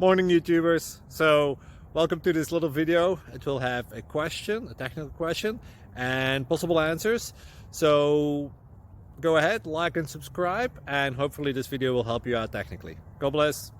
Morning YouTubers. So welcome to this little video. It will have a question, a technical question, and possible answers. So go ahead, like and subscribe, and hopefully this video will help you out technically. God bless.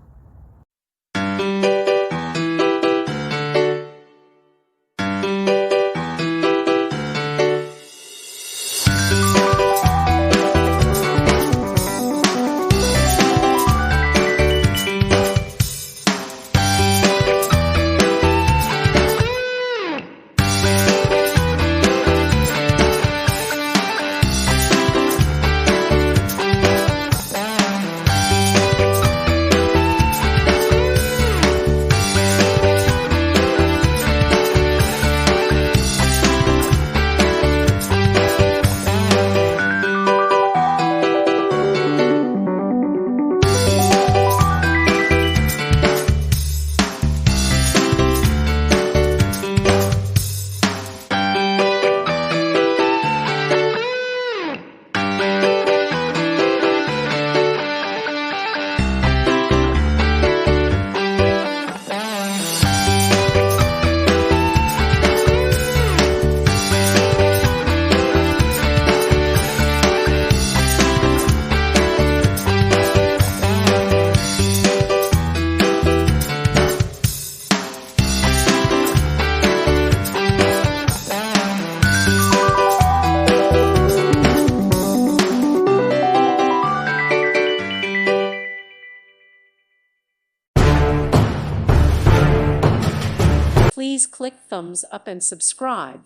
Please click thumbs up and subscribe.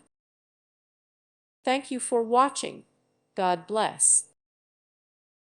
Thank you for watching. God bless.